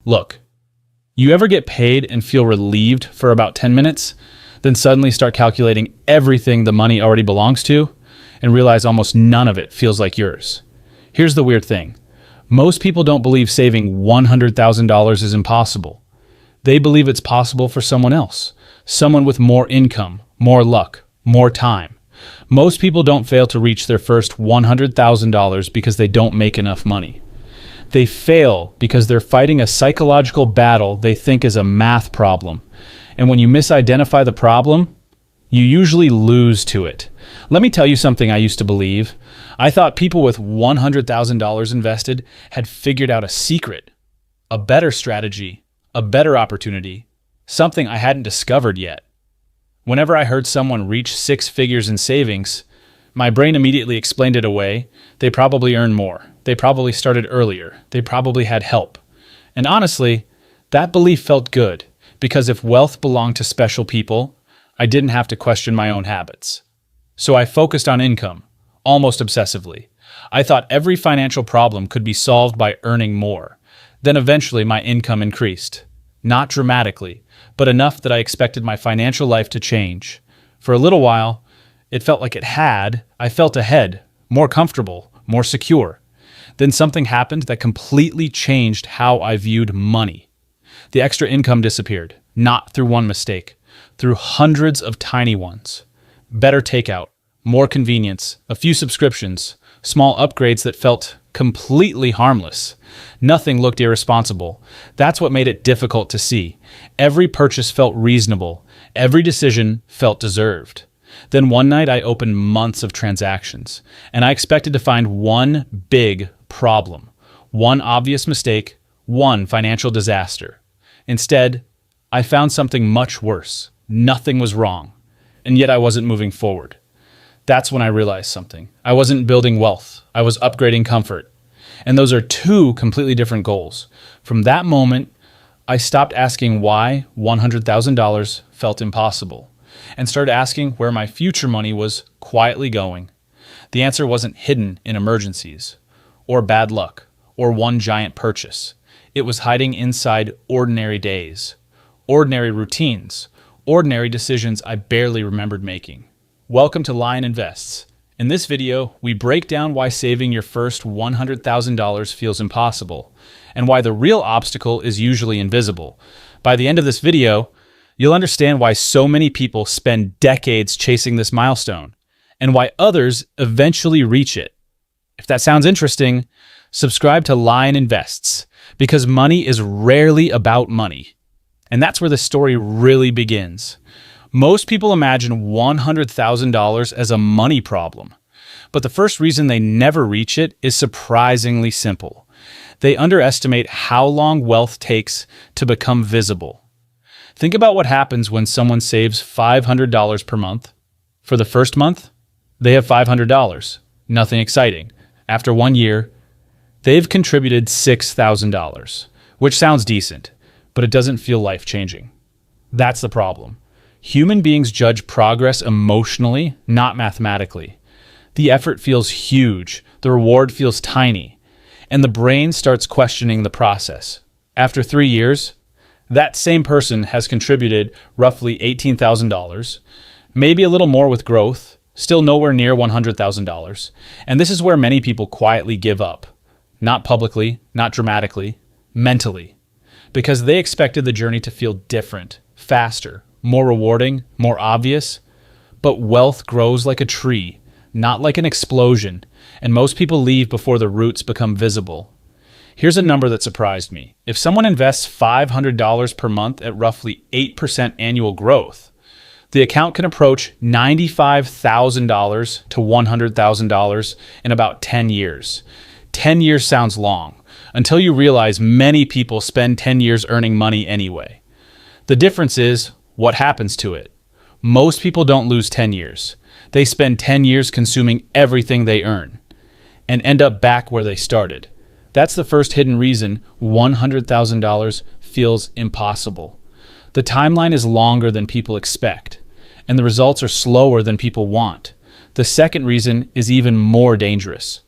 Look, you ever get paid and feel relieved for about 10 minutes, then suddenly start calculating everything the money already belongs to and realize almost none of it feels like yours? Here's the weird thing. Most people don't believe saving $100,000 is impossible. They believe it's possible for someone else, someone with more income, more luck, more time. Most people don't fail to reach their first $100,000 because they don't make enough money. They fail because they're fighting a psychological battle they think is a math problem. And when you misidentify the problem, you usually lose to it. Let me tell you something I used to believe. I thought people with $100,000 invested had figured out a secret, a better strategy, a better opportunity, something I hadn't discovered yet. Whenever I heard someone reach six figures in savings, my brain immediately explained it away. They probably earned more. They probably started earlier. They probably had help. And honestly, that belief felt good, because if wealth belonged to special people, I didn't have to question my own habits. So I focused on income, almost obsessively. I thought every financial problem could be solved by earning more. Then eventually my income increased. Not dramatically, but enough that I expected my financial life to change. For a little while, it felt like it had. I felt ahead, more comfortable, more secure. Then something happened that completely changed how I viewed money. The extra income disappeared, not through one mistake, through hundreds of tiny ones. Better takeout, more convenience, a few subscriptions, small upgrades that felt completely harmless. Nothing looked irresponsible. That's what made it difficult to see. Every purchase felt reasonable. Every decision felt deserved. Then one night I opened months of transactions, and I expected to find one big problem, one obvious mistake, one financial disaster. Instead, I found something much worse. Nothing was wrong, and yet I wasn't moving forward. That's when I realized something. I wasn't building wealth. I was upgrading comfort. And those are two completely different goals. From that moment, I stopped asking why $100,000 felt impossible and started asking where my future money was quietly going. The answer wasn't hidden in emergencies or bad luck or one giant purchase. It was hiding inside ordinary days, ordinary routines, ordinary decisions I barely remembered making. Welcome to Lion Invests. In this video, we break down why saving your first $100,000 feels impossible and why the real obstacle is usually invisible. By the end of this video, you'll understand why so many people spend decades chasing this milestone and why others eventually reach it. If that sounds interesting, subscribe to Lion Invests, because money is rarely about money. And that's where the story really begins. Most people imagine $100,000 as a money problem, but the first reason they never reach it is surprisingly simple. They underestimate how long wealth takes to become visible. Think about what happens when someone saves $500 per month. For the first month, they have $500. Nothing exciting. After 1 year, they've contributed $6,000, which sounds decent, but it doesn't feel life-changing. That's the problem. Human beings judge progress emotionally, not mathematically. The effort feels huge, the reward feels tiny, and the brain starts questioning the process. After 3 years, that same person has contributed roughly $18,000, maybe a little more with growth, still nowhere near $100,000. And this is where many people quietly give up. Not publicly, not dramatically, mentally. Because they expected the journey to feel different, faster, more rewarding, more obvious. But wealth grows like a tree, not like an explosion, and most people leave before the roots become visible. Here's a number that surprised me. If someone invests $500 per month at roughly 8% annual growth, the account can approach $95,000 to $100,000 in about 10 years. 10 years sounds long, until you realize many people spend 10 years earning money anyway. The difference is what happens to it. Most people don't lose 10 years. They spend 10 years consuming everything they earn and end up back where they started. That's the first hidden reason $100,000 feels impossible. The timeline is longer than people expect, and the results are slower than people want. The second reason is even more dangerous.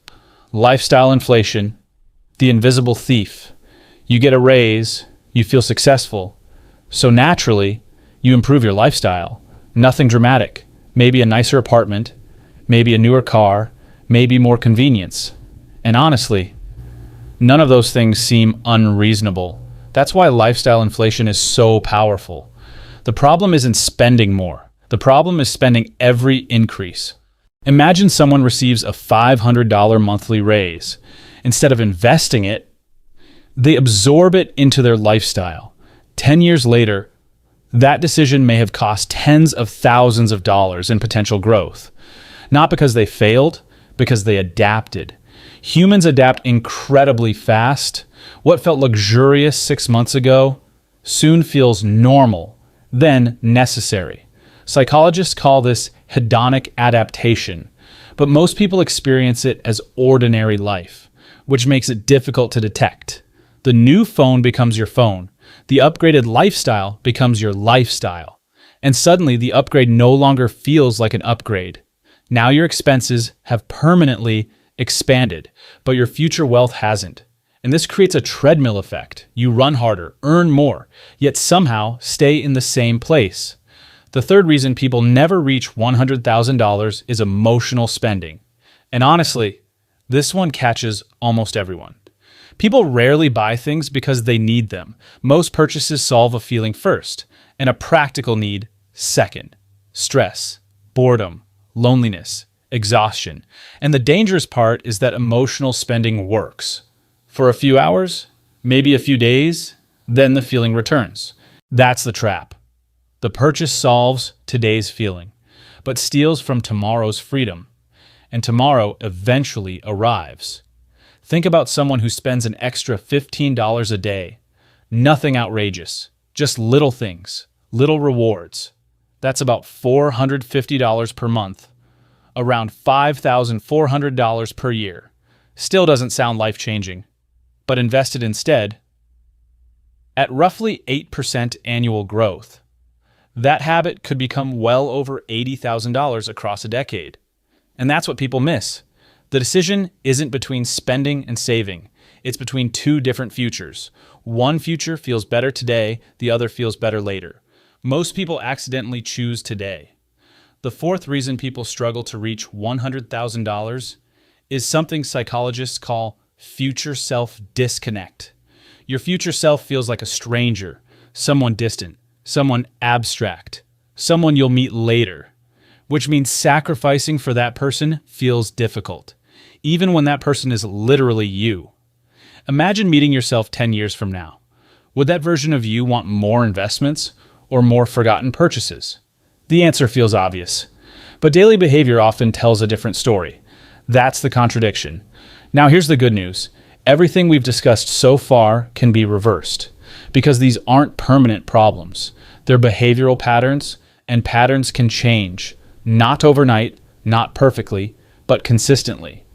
Lifestyle inflation, the invisible thief. You get a raise, you feel successful. So naturally, you improve your lifestyle. Nothing dramatic. Maybe a nicer apartment, maybe a newer car, maybe more convenience. And honestly, none of those things seem unreasonable. That's why lifestyle inflation is so powerful. The problem isn't spending more. The problem is spending every increase. Imagine someone receives a $500 monthly raise. Instead of investing it, they absorb it into their lifestyle. 10 years later, that decision may have cost tens of thousands of dollars in potential growth. Not because they failed, because they adapted. Humans adapt incredibly fast. What felt luxurious 6 months ago soon feels normal, then necessary. Psychologists call this hedonic adaptation, but most people experience it as ordinary life, which makes it difficult to detect. The new phone becomes your phone. The upgraded lifestyle becomes your lifestyle. And suddenly the upgrade no longer feels like an upgrade. Now your expenses have permanently expanded, but your future wealth hasn't. And this creates a treadmill effect. You run harder, earn more, yet somehow stay in the same place. The third reason people never reach $100,000 is emotional spending. And honestly, this one catches almost everyone. People rarely buy things because they need them. Most purchases solve a feeling first, and a practical need second. Stress, boredom, loneliness, exhaustion. And the dangerous part is that emotional spending works. For a few hours, maybe a few days, then the feeling returns. That's the trap. The purchase solves today's feeling, but steals from tomorrow's freedom. And tomorrow eventually arrives. Think about someone who spends an extra $15 a day. Nothing outrageous, just little things, little rewards. That's about $450 per month, around $5,400 per year. Still doesn't sound life-changing, but invested instead, at roughly 8% annual growth, that habit could become well over $80,000 across a decade. And that's what people miss. The decision isn't between spending and saving. It's between two different futures. One future feels better today, the other feels better later. Most people accidentally choose today. The fourth reason people struggle to reach $100,000 is something psychologists call future self disconnect. Your future self feels like a stranger, someone distant, someone abstract, someone you'll meet later, which means sacrificing for that person feels difficult, even when that person is literally you. Imagine meeting yourself 10 years from now. Would that version of you want more investments or more forgotten purchases? The answer feels obvious, but daily behavior often tells a different story. That's the contradiction. Now here's the good news. Everything we've discussed so far can be reversed, because these aren't permanent problems. They're behavioral patterns, and patterns can change. Not overnight, not perfectly, but consistently.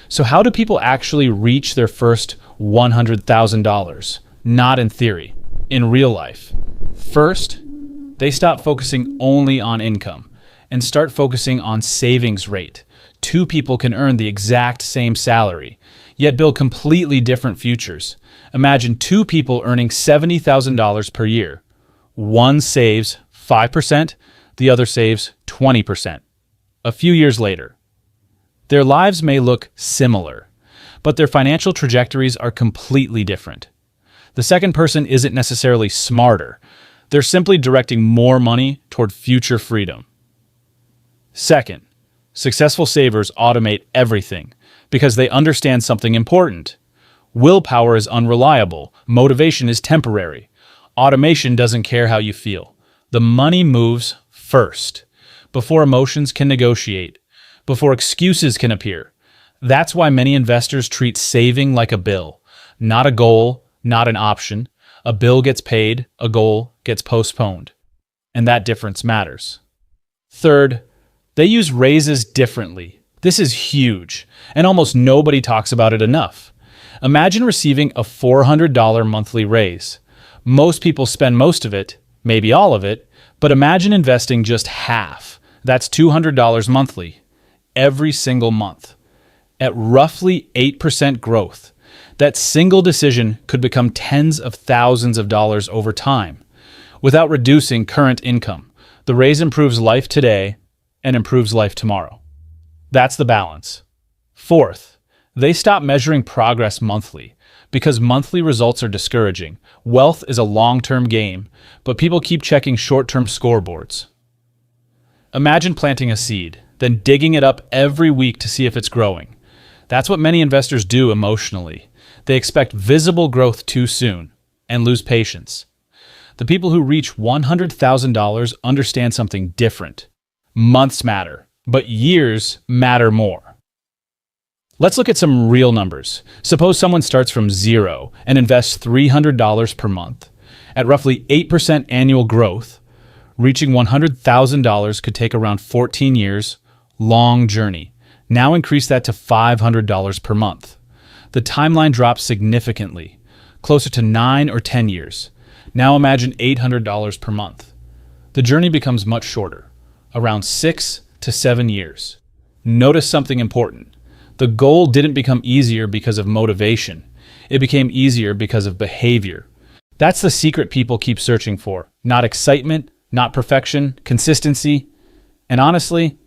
So how do people actually reach their first $100,000? Not in theory, in real life. First, they stop focusing only on income and start focusing on savings rate. Two people can earn the exact same salary, yet build completely different futures. Imagine two people earning $70,000 per year. One saves 5%, the other saves 20%. A few years later, their lives may look similar, but their financial trajectories are completely different. The second person isn't necessarily smarter. They're simply directing more money toward future freedom. Second, successful savers automate everything because they understand something important. Willpower is unreliable. Motivation is temporary. Automation doesn't care how you feel. The money moves first, before emotions can negotiate, before excuses can appear. That's why many investors treat saving like a bill, not a goal, not an option. A bill gets paid, a goal gets postponed. And that difference matters. Third, they use raises differently. This is huge, and almost nobody talks about it enough. Imagine receiving a $400 monthly raise. Most people spend most of it, maybe all of it, but imagine investing just half. That's $200 monthly, every single month, at roughly 8% growth. That single decision could become tens of thousands of dollars over time without reducing current income. The raise improves life today and improves life tomorrow. That's the balance. Fourth, they stop measuring progress monthly because monthly results are discouraging. Wealth is a long-term game, but people keep checking short-term scoreboards. Imagine planting a seed, then digging it up every week to see if it's growing. That's what many investors do emotionally. They expect visible growth too soon and lose patience. The people who reach $100,000 understand something different. Months matter, but years matter more. Let's look at some real numbers. Suppose someone starts from zero and invests $300 per month. At roughly 8% annual growth, reaching $100,000 could take around 14 years. Long journey. Now increase that to $500 per month. The timeline drops significantly, closer to 9 or 10 years. Now imagine $800 per month. The journey becomes much shorter, around 6 to 7 years. Notice something important. The goal didn't become easier because of motivation. It became easier because of behavior. That's the secret people keep searching for. Not excitement, not perfection, consistency. And honestly,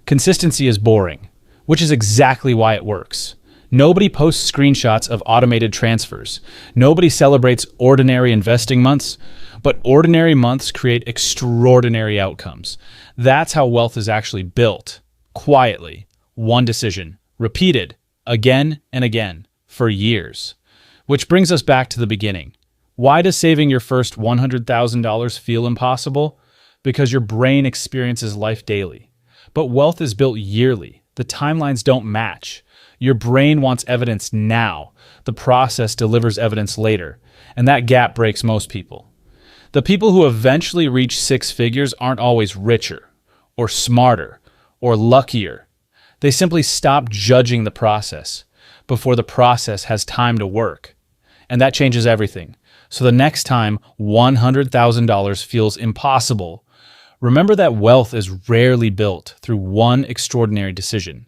consistency is boring, which is exactly why it works. Nobody posts screenshots of automated transfers. Nobody celebrates ordinary investing months, but ordinary months create extraordinary outcomes. That's how wealth is actually built. Quietly, one decision, repeated again and again for years. Which brings us back to the beginning. Why does saving your first $100,000 feel impossible? Because your brain experiences life daily. But wealth is built yearly. The timelines don't match. Your brain wants evidence now. The process delivers evidence later. And that gap breaks most people. The people who eventually reach six figures aren't always richer, or smarter, or luckier. They simply stop judging the process before the process has time to work. And that changes everything. So the next time $100,000 feels impossible, remember that wealth is rarely built through one extraordinary decision.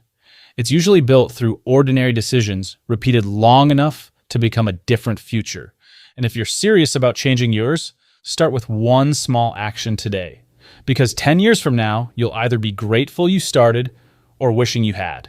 It's usually built through ordinary decisions repeated long enough to become a different future. And if you're serious about changing yours, start with one small action today. Because 10 years from now, you'll either be grateful you started or wishing you had.